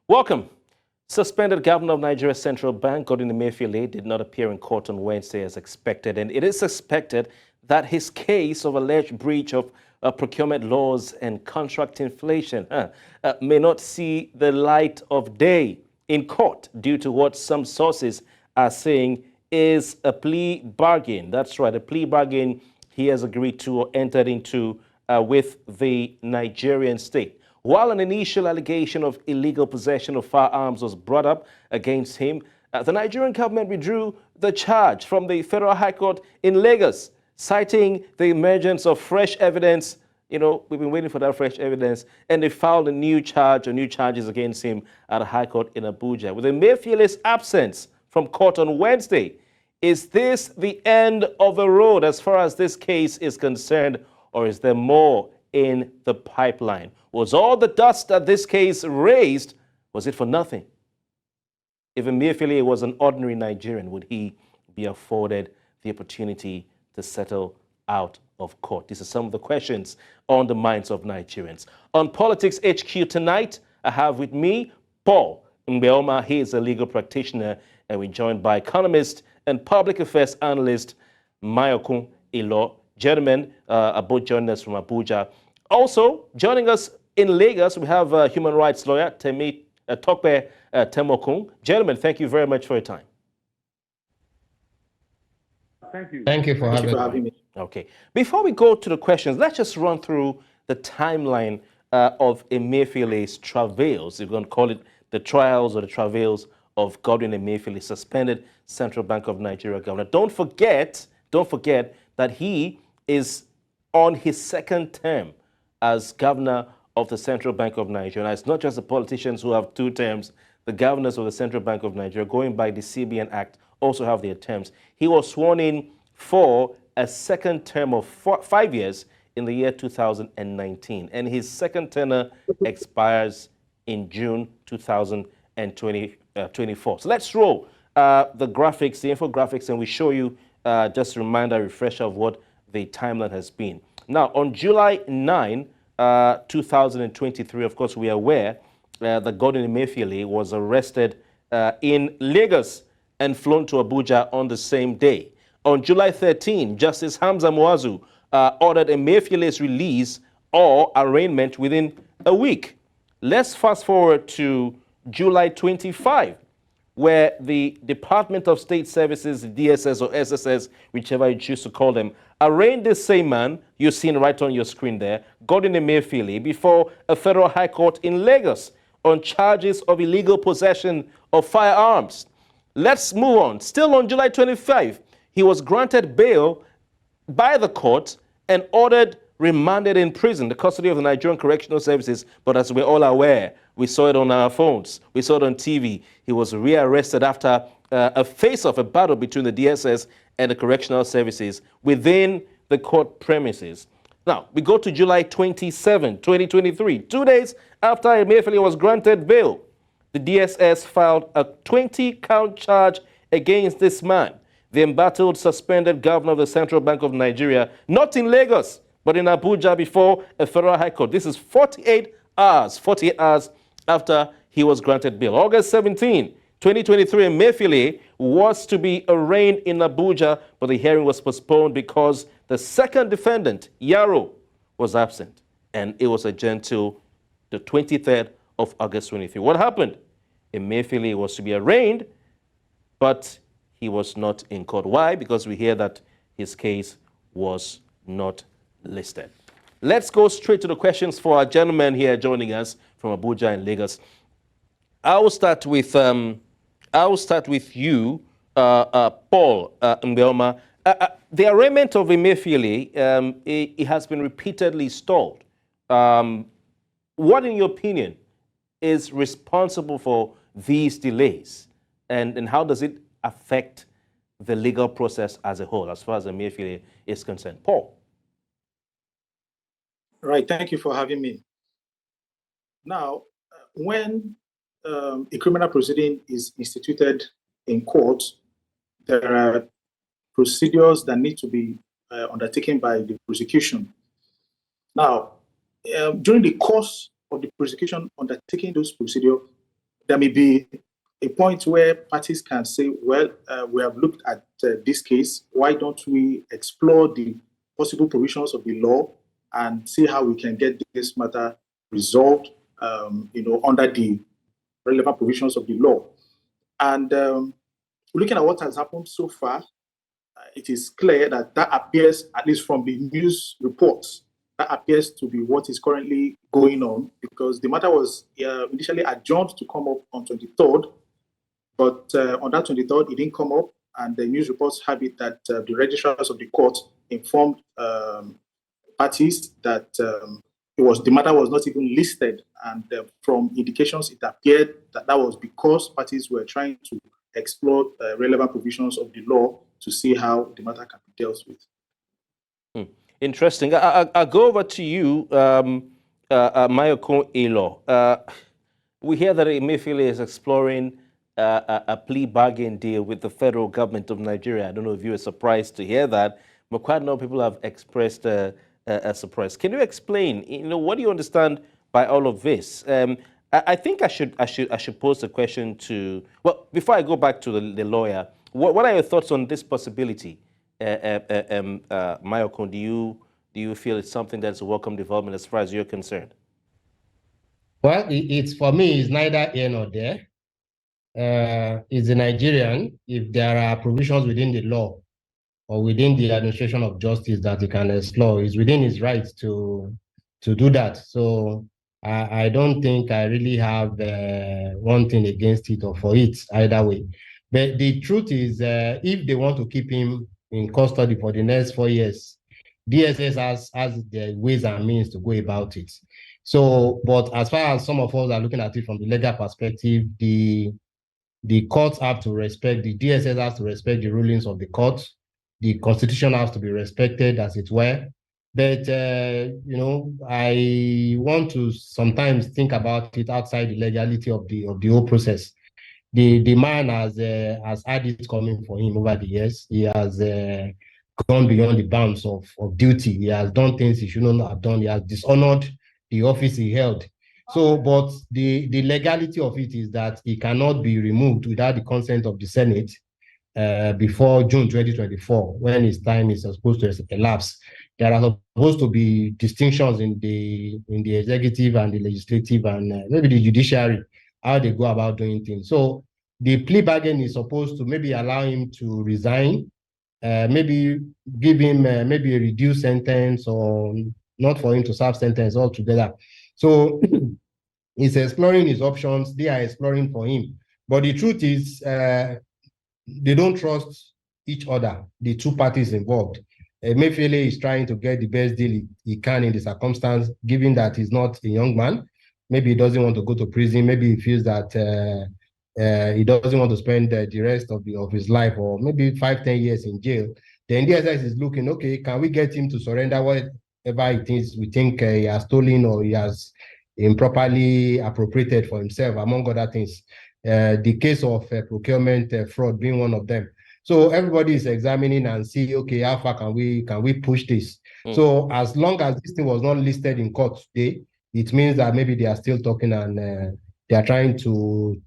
Welcome. Suspended Governor of Nigeria's Central Bank, Godwin Emefiele, did not appear in court on Wednesday as expected, and it is suspected that his case of alleged breach of procurement laws and contract inflation may not see the light of day in court due to what some sources are saying is a plea bargain. That's right, a plea bargain he has agreed to or entered into with the Nigerian State. While an initial allegation of illegal possession of firearms was brought up against him, the Nigerian government withdrew the charge from the Federal High Court in Lagos, citing the emergence of fresh evidence. You know, we've been waiting for that fresh evidence, and they filed a new charge or new charges against him at the High Court in Abuja. With Emefiele's absence from court on Wednesday, is this the end of the road as far as this case is concerned, or is there more in the pipeline? Was all the dust that this case raised, was it for nothing? If Emefiele was an ordinary Nigerian, would he be afforded the opportunity to settle out of court? These are some of the questions on the minds of Nigerians. On Politics HQ tonight, I have with me Paul Mbeoma. He is a legal practitioner, and we're joined by economist and public affairs analyst Mayokun Ilo. Gentlemen, are both joining us from Abuja. Also, joining us in Lagos, we have human rights lawyer Tokpe Temokun. Gentlemen, thank you very much for your time. Thank you. Thank you for having me. Okay. Before we go to the questions, let's just run through the timeline of Emefiele's travails. You're going to call it the trials or the travails of Godwin Emefiele, suspended Central Bank of Nigeria governor. Don't forget that he is on his second term as governor of the Central Bank of Nigeria. And it's not just the politicians who have 2 terms. The governors of the Central Bank of Nigeria, going by the CBN Act, also have their terms. He was sworn in for a second term of 5 years in the year 2019. And his second tenure expires in June 2024. So let's roll the graphics, the infographics, and we show you just a reminder, refresher of what the timeline has been. Now, on July 9, 2023, of course, we are aware that Godwin Emefiele was arrested in Lagos and flown to Abuja on the same day. On July 13, Justice Hamza Muazu ordered Emefiele's release or arraignment within a week. Let's fast forward to July 25, where the Department of State Services, DSS or SSS, whichever you choose to call them, arraigned this same man you're seeing right on your screen there, Godwin Emefiele, before a federal high court in Lagos on charges of illegal possession of firearms. Let's move on. Still on July 25, he was granted bail by the court and ordered remanded in prison, the custody of the Nigerian Correctional Services. But as we're all aware, we saw it on our phones, we saw it on TV. He was rearrested after a face-off, a battle between the DSS and the Correctional Services within the court premises. Now, we go to July 27, 2023. 2 days after Emefiele was granted bail, the DSS filed a 20-count charge against this man, the embattled suspended governor of the Central Bank of Nigeria, not in Lagos, but in Abuja before a federal high court. This is 48 hours after he was granted bail. August 17, 2023, Emefiele was to be arraigned in Abuja, but the hearing was postponed because the second defendant, Yaro, was absent, and it was adjourned till the 23rd of August 23. What happened? Emefiele was to be arraigned, but he was not in court. Why? Because we hear that his case was not listed. Let's go straight to the questions for our gentlemen here joining us from Abuja and Lagos. I will start with you, Paul Mbeoma. The arraignment of Emefiele, it has been repeatedly stalled. What, in your opinion, is responsible for these delays, and how does it affect the legal process as a whole, as far as Emefiele is concerned? Paul. Right, thank you for having me. Now, when a criminal proceeding is instituted in court, there are procedures that need to be undertaken by the prosecution. Now, during the course of the prosecution undertaking those procedures, there may be a point where parties can say, well, we have looked at this case. Why don't we explore the possible provisions of the law and see how we can get this matter resolved, under the relevant provisions of the law. And looking at what has happened so far, it is clear that appears, at least from the news reports, that appears to be what is currently going on, because the matter was initially adjourned to come up on 23rd, but on that 23rd, it didn't come up, and the news reports have it that the registrars of the court informed parties that the matter was not even listed, and from indications, it appeared that that was because parties were trying to explore relevant provisions of the law to see how the matter can be dealt with. Interesting. I'll go over to you, Mayoko Elo. We hear that Emefiele is exploring a plea bargain deal with the federal government of Nigeria. I don't know if you were surprised to hear that, but quite a lot of people have expressed a surprise. Can you explain? What do you understand by all of this? I think I should pose the question to. Well, before I go back to the lawyer, what are your thoughts on this possibility, Mayoko? Do you feel it's something that's a welcome development as far as you're concerned? Well, it's for me, it's neither here nor there. It's a Nigerian. If there are provisions within the law or within the administration of justice that he can explore, it's within his rights to do that. So I don't think I really have one thing against it or for it either way. But the truth is, if they want to keep him in custody for the next 4 years, DSS has the ways and means to go about it. So, but as far as some of us are looking at it from the legal perspective, the courts have to respect, the DSS has to respect the rulings of the courts. The Constitution has to be respected, as it were. But, I want to sometimes think about it outside the legality of the whole process. The man has had it coming for him over the years. He has gone beyond the bounds of duty. He has done things he shouldn't have done. He has dishonored the office he held. So, but the legality of it is that he cannot be removed without the consent of the Senate before June 2024, when his time is supposed to elapse. There are supposed to be distinctions in the executive and the legislative and maybe the judiciary, how they go about doing things. So the plea bargain is supposed to maybe allow him to resign, maybe give him maybe a reduced sentence, or not for him to serve sentence altogether. So he's exploring his options. They are exploring for him. But the truth is, they don't trust each other, the two parties involved. Emefiele is trying to get the best deal he can in the circumstance, given that he's not a young man. Maybe he doesn't want to go to prison. Maybe he feels that he doesn't want to spend the rest of his life, or maybe 5-10 years in jail. Then DSS is looking, okay, can we get him to surrender whatever it is we think he has stolen or he has improperly appropriated for himself, among other things. The case of procurement fraud being one of them. So everybody is examining and see, okay, how far can we push this? So as long as this thing was not listed in court today, it means that maybe they are still talking and they are trying to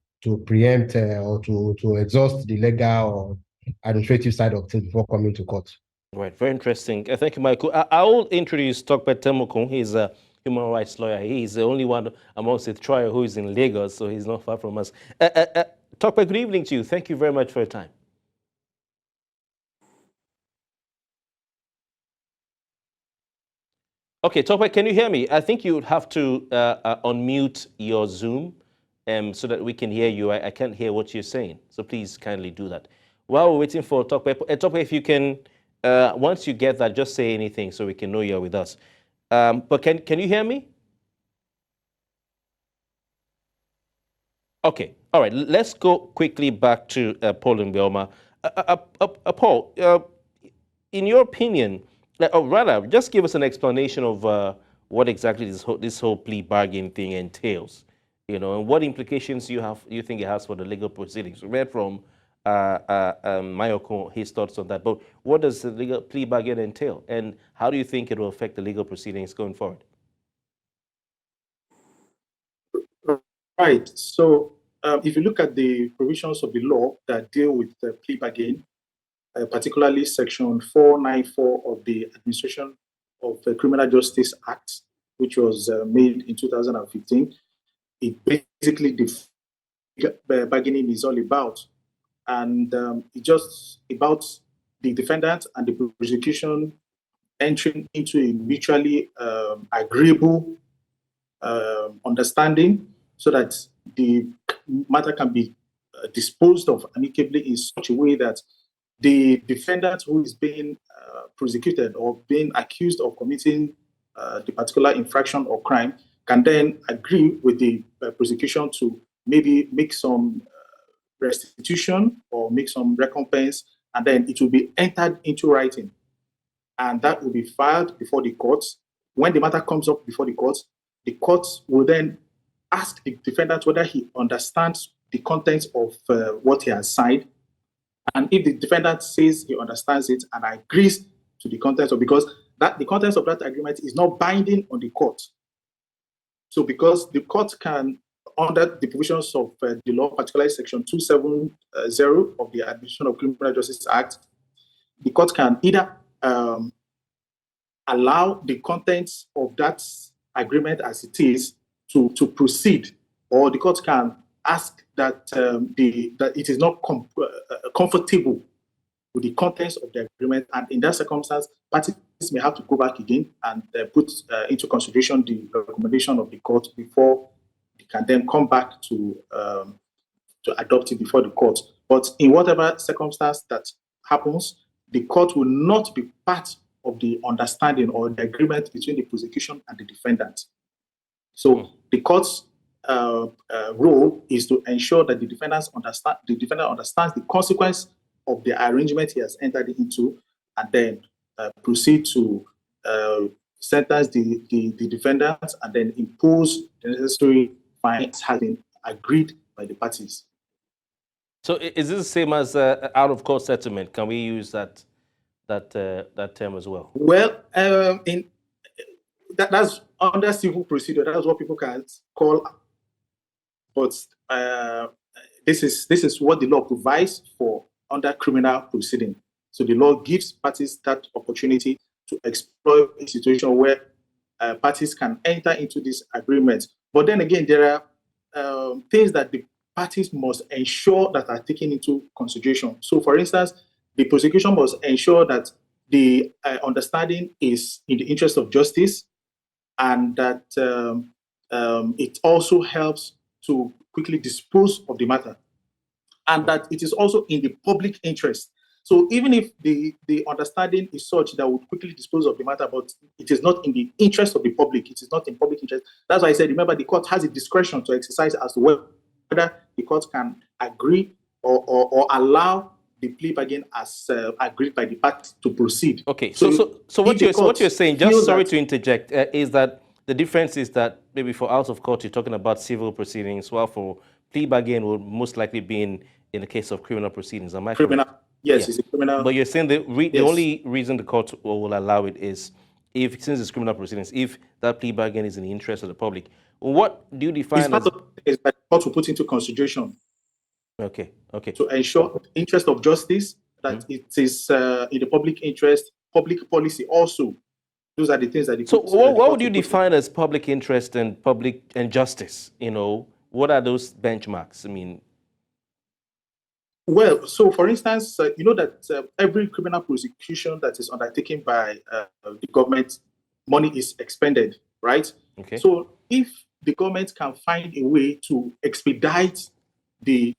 preempt or to exhaust the legal or administrative side of things before coming to court. Right, very interesting. Thank you, Michael. I will introduce Tokpe Temokun. He's a human rights lawyer. He's the only one amongst the trio who is in Lagos, so he's not far from us. Tokpe, good evening to you. Thank you very much for your time. Okay, Tokpe, can you hear me? I think you would have to unmute your Zoom so that we can hear you. I can't hear what you're saying, so please kindly do that. While we're waiting for Tokpe, Tokpe, if you can, once you get that, just say anything so we can know you're with us. But can you hear me? Okay, all right, let's go quickly back to Paul and Belma. Paul, in your opinion, or rather, just give us an explanation of what exactly this whole plea bargain thing entails, and what implications you think it has for the legal proceedings. We read from Mayoko his thoughts on that, but what does the legal plea bargain entail, and how do you think it will affect the legal proceedings going forward? Right. So if you look at the provisions of the law that deal with the plea bargain, particularly Section 494 of the Administration of the Criminal Justice Act, which was made in 2015, it basically bargaining is all about. And it's just about the defendant and the prosecution entering into a mutually agreeable understanding so that the matter can be disposed of amicably in such a way that the defendant who is being prosecuted or being accused of committing the particular infraction or crime can then agree with the prosecution to maybe make some restitution or make some recompense, and then it will be entered into writing. And that will be filed before the courts. When the matter comes up before the courts will then ask the defendant whether he understands the contents of what he has signed. And if the defendant says he understands it and agrees to the contents of, because the contents of that agreement is not binding on the court. So because the court can, under the provisions of the law, particularly Section 270 of the Administration of Criminal Justice Act, the court can either allow the contents of that agreement as it is to proceed, or the court can ask that that it is not comfortable with the contents of the agreement, and in that circumstance, parties may have to go back again and put into consideration the recommendation of the court before they can then come back to adopt it before the court. But in whatever circumstance that happens, the court will not be part of the understanding or the agreement between the prosecution and the defendant. So the court's role is to ensure that the defendant understands the consequence of the arrangement he has entered into, and then proceed to sentence the defendant and then impose the necessary fines having agreed by the parties. So is this the same as out-of-court settlement? Can we use that term as well? Well, that's under civil procedure. That's what people can call. But this is what the law provides for under criminal proceeding. So the law gives parties that opportunity to exploit a situation where parties can enter into this agreement. But then again, there are things that the parties must ensure that are taken into consideration. So, for instance, the prosecution must ensure that the understanding is in the interest of justice, and that it also helps to quickly dispose of the matter, and that it is also in the public interest. So even if the understanding is such that would quickly dispose of the matter, but it is not in the interest of the public, it is not in public interest. That's why I said, remember, the court has a discretion to exercise as to whether the court can agree or allow the plea bargain as agreed by the parties to proceed. Okay, so what you're saying, just sorry to interject, is that the difference is that maybe for out of court you're talking about civil proceedings, while for plea bargain will most likely be in the case of criminal proceedings. Am I correct? Yes, yeah. It's a criminal. But you're saying the only reason the court will allow it is if, since it's criminal proceedings, if that plea bargain is in the interest of the public. What do you define as? Is that the court will put into consideration. Okay. To ensure the interest of justice, that it is in the public interest, public policy also. Those are the things that. So what would you define as public interest and public and justice? You know, what are those benchmarks? I mean. Well, so for instance, you know that every criminal prosecution that is undertaken by the government, money is expended, right? Okay. So if the government can find a way to expedite the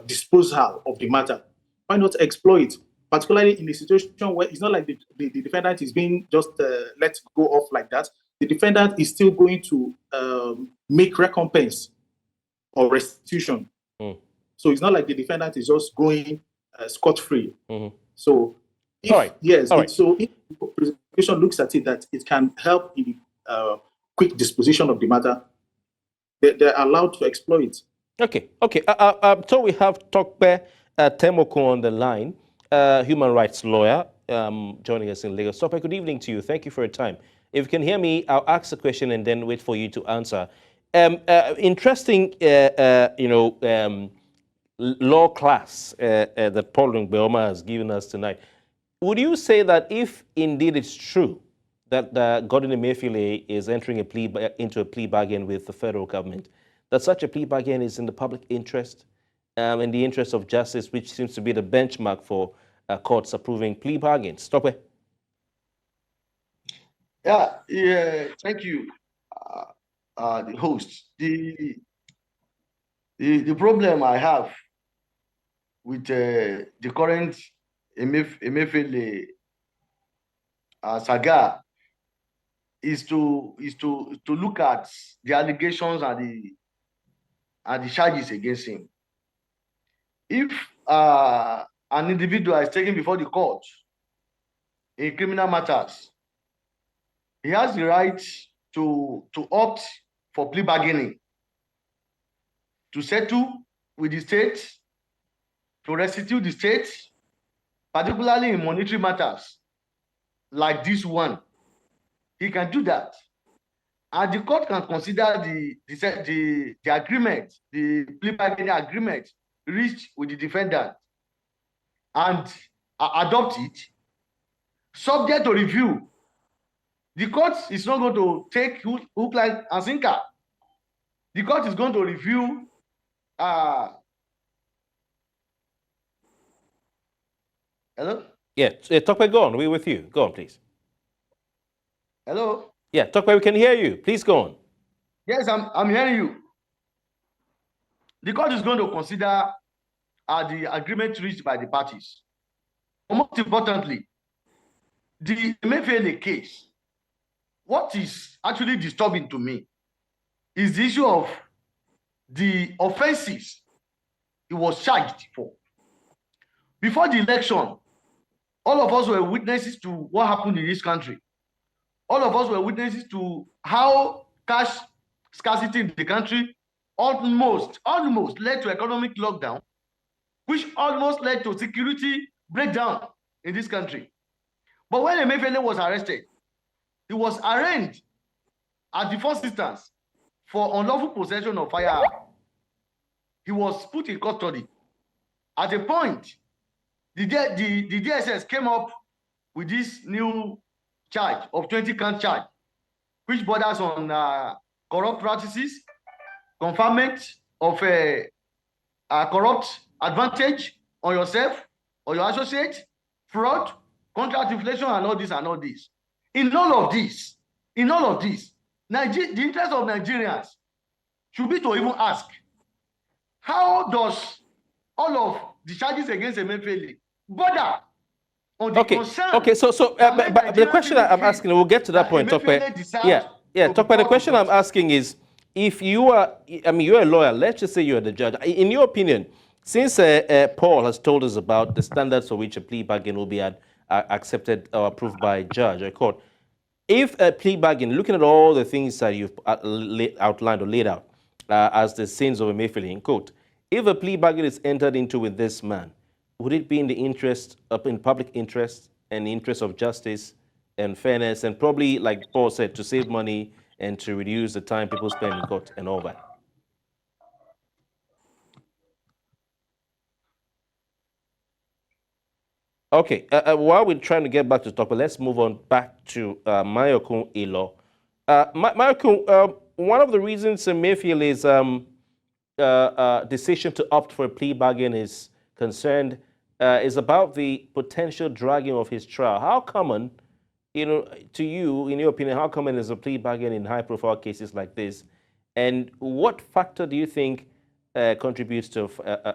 disposal of the matter, why not exploit? Particularly in a situation where it's not like the defendant is being just let go off like that. The defendant is still going to make recompense or restitution. So it's not like the defendant is just going scot-free. So, so if the prosecution looks at it that it can help in the quick disposition of the matter, they're allowed to exploit. Okay. So we have Tokpe Temoko on the line, human rights lawyer, joining us in Lagos. Tokpe, good evening to you. Thank you for your time. If you can hear me, I'll ask a question and then wait for you to answer. Interesting, law class that Paul Ngbeoma has given us tonight. Would you say that if indeed it's true that Godwin Emefiele is entering into a plea bargain with the federal government, that such a plea bargain is in the public interest, in the interest of justice, which seems to be the benchmark for courts approving plea bargains? Stop it. Yeah, thank you, the host. The problem I have with the current Emefiele saga is to look at the allegations and the charges against him. If an individual is taken before the court in criminal matters, he has the right to opt for plea bargaining, to settle with the state, to restitute the state, particularly in monetary matters like this one. He can do that. And the court can consider the agreement, the plea bargaining agreement reached with the defendant and adopt it, subject to review. The court is not going to take hook, line, and sinker. The court is going to review. Hello? Yeah, Tokwe, go on. We're with you. Go on, please. Hello? Yeah, Tokwe, we can hear you. Please go on. Yes, I'm hearing you. The court is going to consider the agreement reached by the parties. But most importantly, the Emefiele case, what is actually disturbing to me is the issue of the offenses he was charged for. Before the election, all of us were witnesses to what happened in this country. All of us were witnesses to how cash scarcity in the country almost led to economic lockdown, which almost led to security breakdown in this country. But when Emefiele was arrested, he was arraigned at the first instance for unlawful possession of firearms. He was put in custody. At a point, the DSS came up with this new charge of 20-count charge, which borders on corrupt practices, conferment of a corrupt advantage on yourself or your associate, fraud, contract inflation, and all this and all this. In all of this, the interest of Nigerians should be to even ask, how does all of the charges against Emefiele bother on the concern? Okay, so but the question I'm asking, we'll get to that point, Tokwe. Yeah, Tokwe, the question I'm asking is, if you are, you're a lawyer, let's just say you're the judge. In your opinion, since Paul has told us about the standards for which a plea bargain will be accepted or approved by a judge or court, if a plea bargain, looking at all the things that you've outlined or laid out as the sins of Emefiele in court, if a plea bargain is entered into with this man, would it be in the interest of public interest and the interest of justice and fairness, and probably, like Paul said, to save money and to reduce the time people spend in court and all that? Okay, while we're trying to get back to talk, let's move on back to Mayokun Ilo. Mayokun, one of the reasons Emefiele's decision to opt for a plea bargain is concerned is about the potential dragging of his trial. How common, to you, in your opinion, how common is a plea bargain in high-profile cases like this? And what factor do you think contributes to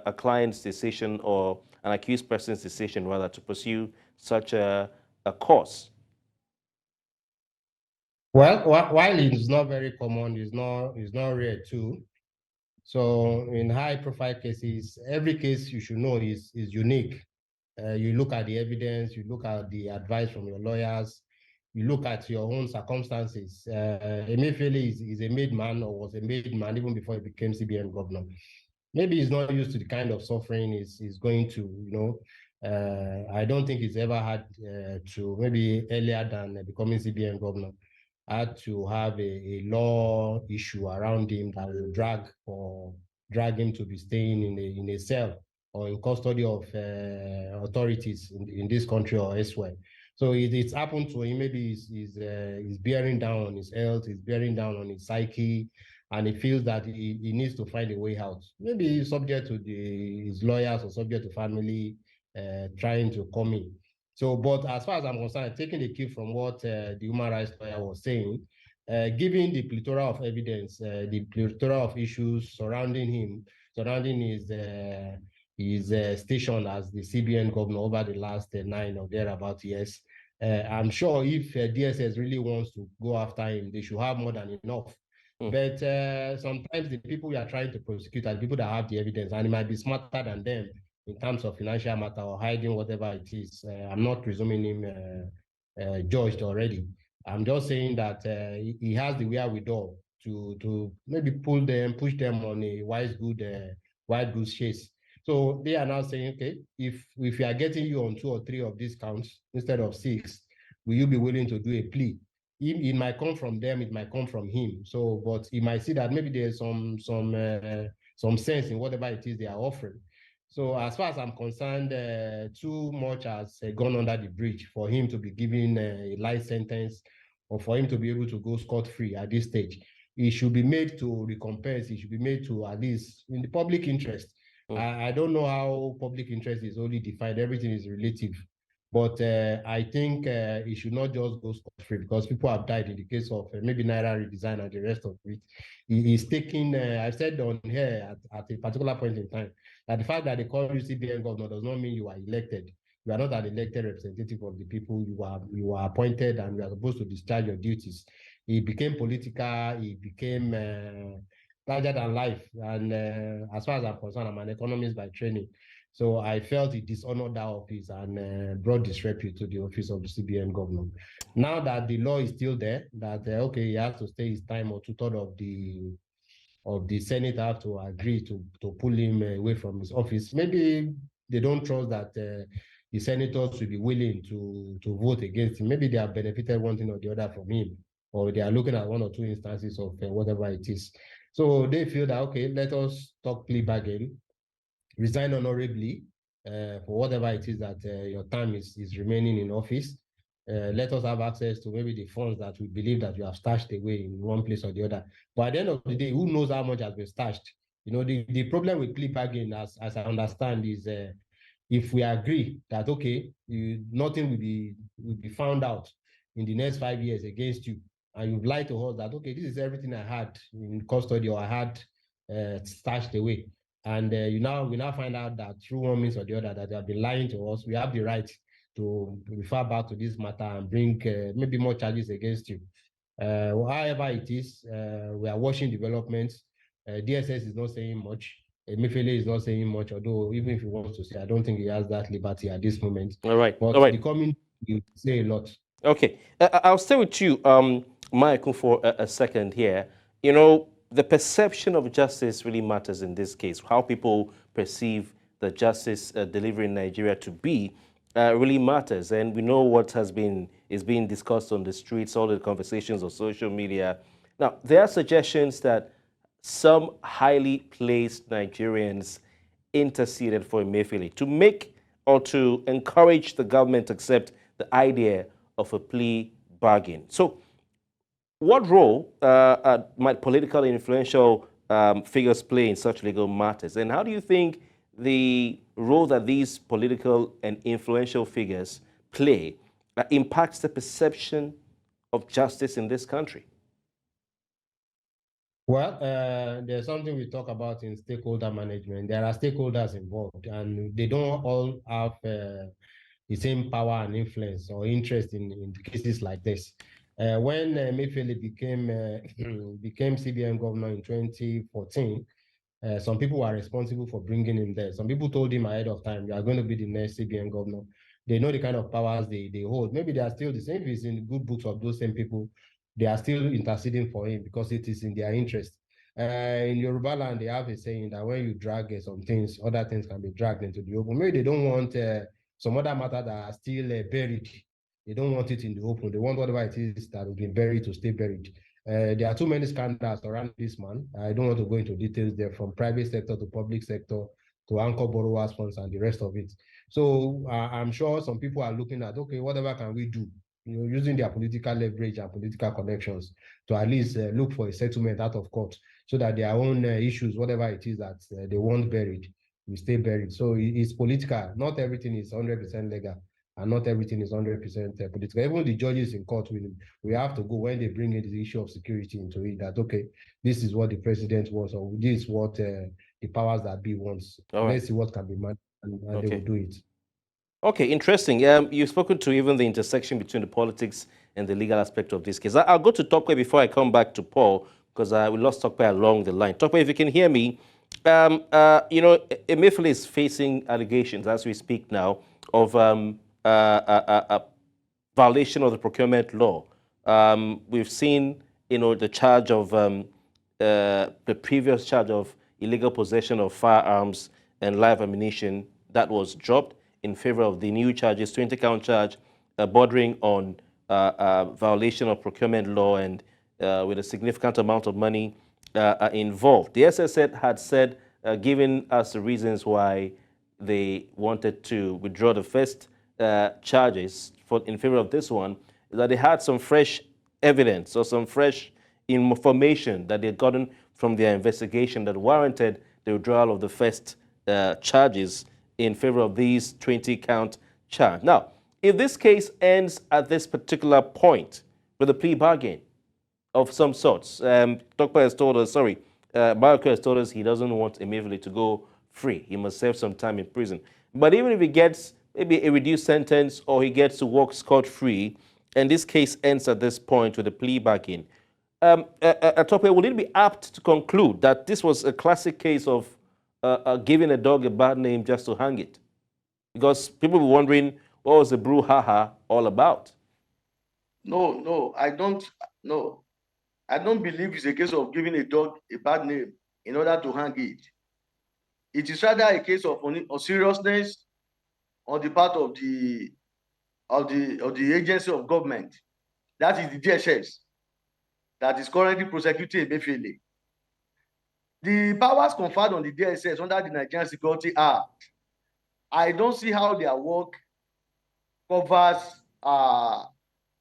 a client's decision, or an accused person's decision, rather, to pursue such a course? Well, while it's not very common, it's not rare too. So in high-profile cases, every case you should know is unique. You look at the evidence, you look at the advice from your lawyers, you look at your own circumstances. Emefiele is a made man, or was a made man even before he became CBN governor. Maybe he's not used to the kind of suffering he's going to, I don't think he's ever had to, maybe earlier than becoming CBN governor. had to have a law issue around him that will drag him to be staying in a cell or in custody of authorities in this country or elsewhere. So it's happened to him. Maybe he's bearing down on his health, he's bearing down on his psyche, and he feels that he needs to find a way out. Maybe he's subject to his lawyers or subject to family trying to come in. So, but as far as I'm concerned, taking the cue from what the human rights lawyer was saying, given the plethora of evidence, the plethora of issues surrounding him, surrounding his station as the CBN governor over the last 9 or thereabout years, I'm sure if DSS really wants to go after him, they should have more than enough. But sometimes the people we are trying to prosecute are the people that have the evidence, and it might be smarter than them in terms of financial matter or hiding whatever it is. I'm not presuming him judged already. I'm just saying that he has the wherewithal to maybe push them on a wild goose chase. So they are now saying, okay, if we are getting you on 2 or 3 of these counts instead of 6, will you be willing to do a plea? It might come from them, it might come from him. So, but he might see that maybe there's some sense in whatever it is they are offering. So, as far as I'm concerned, too much has gone under the bridge for him to be given a life sentence or for him to be able to go scot-free at this stage. It should be made to recompense. It should be made to, at least in the public interest. I don't know how public interest is only defined. Everything is relative. But I think it should not just go scot-free because people have died in the case of maybe Naira redesign and the rest of it. He's taking, I said on here at a particular point in time, that the fact that they call you CBN governor does not mean you are elected. You are not an elected representative of the people. You are appointed and you are supposed to discharge your duties. He became political. He became larger than life. And as far as I'm concerned, I'm an economist by training. So I felt it dishonored that office and brought disrepute to the office of the CBN governor. Now that the law is still there, that okay, he has to stay his time or 2/3 of the Senate have to agree to pull him away from his office. Maybe they don't trust that the senators will be willing to vote against him. Maybe they have benefited one thing or the other from him, or they are looking at 1 or 2 instances of whatever it is. So they feel that, okay, let us talk plea bargain, resign honorably for whatever it is that your time is remaining in office. Let us have access to maybe the funds that we believe that you have stashed away in one place or the other. But at the end of the day, who knows how much has been stashed? You know, the problem with plea bargain, as I understand, is if we agree that, okay, nothing will be found out in the next 5 years against you, and you've lied to us that, okay, this is everything I had in custody or I had stashed away. And we now find out that through one means or the other that they have been lying to us. We have the right to refer back to this matter and bring maybe more charges against you. However it is, we are watching developments. DSS is not saying much. Emefiele is not saying much, although even if he wants to say, I don't think he has that liberty at this moment. All right. But all right. the coming will say a lot. Okay. I'll stay with you, Michael, for a second here. You know, the perception of justice really matters in this case. How people perceive the justice delivery in Nigeria to be really matters. And we know what is being discussed on the streets, all the conversations on social media. Now, there are suggestions that some highly placed Nigerians interceded for Emefiele to make or to encourage the government to accept the idea of a plea bargain. So what role might political and influential figures play in such legal matters? And how do you think the role that these political and influential figures play impacts the perception of justice in this country? Well, there's something we talk about in stakeholder management. There are stakeholders involved, and they don't all have the same power and influence or interest in cases like this. When Emefiele became CBN governor in 2014, some people were responsible for bringing him there. Some people told him ahead of time, you are going to be the next CBN governor. They know the kind of powers they hold. Maybe they are still the same. If it's in the good books of those same people, they are still interceding for him because it is in their interest. In Yoruba land, they have a saying that when you drag some things, other things can be dragged into the open. Maybe they don't want some other matter that are still buried They don't want it in the open. They want whatever it is that has been buried to stay buried. There are too many scandals around this man. I don't want to go into details there, from private sector to public sector to anchor borrowers funds and the rest of it. So I'm sure some people are looking at, okay, whatever can we do? Using their political leverage and political connections to at least look for a settlement out of court, so that their own issues, whatever it is that they want buried, will stay buried. So it's political. Not everything is 100% legal, and not everything is 100% political. Even the judges in court, we have to go when they bring in the issue of security into it, that, okay, this is what the president wants, or this is what the powers that be wants. Let's see what can be managed, and they will do it. Okay, interesting. You've spoken to even the intersection between the politics and the legal aspect of this case. I'll go to Tokwe before I come back to Paul, because we lost Tokwe along the line. Tokwe, if you can hear me, Emefiele is facing allegations as we speak now of a violation of the procurement law. We've seen, the charge of the previous charge of illegal possession of firearms and live ammunition that was dropped in favor of the new charges, 20-count charge bordering on violation of procurement law and with a significant amount of money involved. The SSS had said, given us the reasons why they wanted to withdraw the first charges in favor of this one, that they had some fresh evidence or some fresh information that they had gotten from their investigation that warranted the withdrawal of the first charges in favor of these 20-count charge. Now, if this case ends at this particular point with a plea bargain of some sorts, Dr. has told us, Baraka has told us he doesn't want Emefiele to go free. He must serve some time in prison. But even if he gets maybe a reduced sentence or he gets to walk scot-free, and this case ends at this point with a plea bargain, Atope, would it be apt to conclude that this was a classic case of giving a dog a bad name just to hang it? Because people were wondering, what was the brouhaha all about? No, I don't believe it's a case of giving a dog a bad name in order to hang it. It is rather a case of seriousness on the part of the agency of government, that is the DSS, that is currently prosecuting Emefiele. The powers conferred on the DSS under the Nigerian Security Act, I don't see how their work covers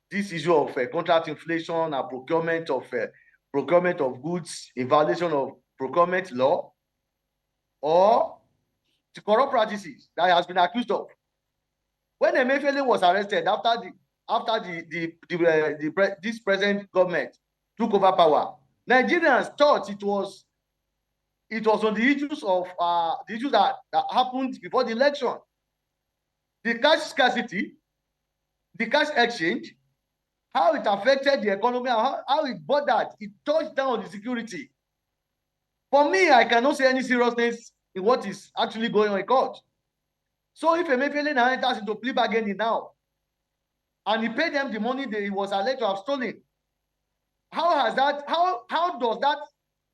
this issue of contract inflation and procurement of goods in violation of procurement law, or the corrupt practices that he has been accused of. When Emefiele was arrested after this present government took over power, Nigerians thought it was on the issues that happened before the election. The cash scarcity, the cash exchange, how it affected the economy, how it bothered, it touched down on the security. For me, I cannot say any seriousness in what is actually going on in court. So if Emefiele now enters into plea bargaining now, and he paid them the money that he was alleged to have stolen, how does that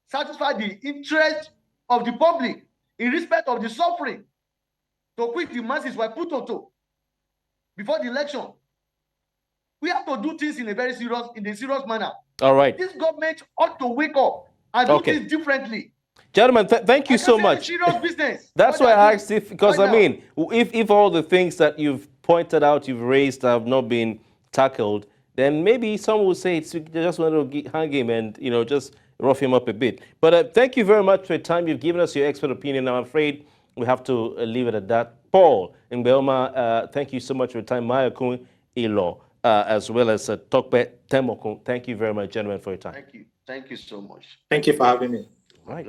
satisfy the interest of the public in respect of the suffering to which the masses were put onto before the election? We have to do things in a serious manner. All right. This government ought to wake up and do things differently. Gentlemen, thank you so much. Serious business. That's why I asked because I mean, if all the things that you've pointed out, you've raised have not been tackled, then maybe some will say they just want to hang him and just rough him up a bit. But thank you very much for your time. You've given us your expert opinion. I'm afraid we have to leave it at that. Paul Ngbeoma, thank you so much for your time. Mayakun Ilo, as well as Tokpe Temokun. Thank you very much, gentlemen, for your time. Thank you so much. Thank you for having me. All right.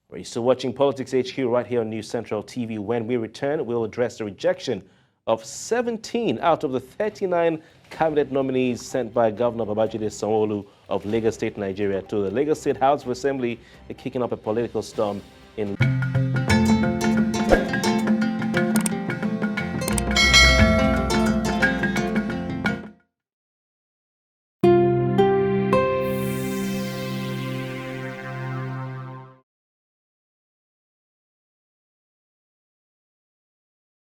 We're still watching Politics HQ right here on News Central TV. When we return, we'll address the rejection of 17 out of the 39 cabinet nominees sent by Governor Babajide Sanwo-Olu of Lagos State, Nigeria, to the Lagos State House of Assembly, kicking up a political storm in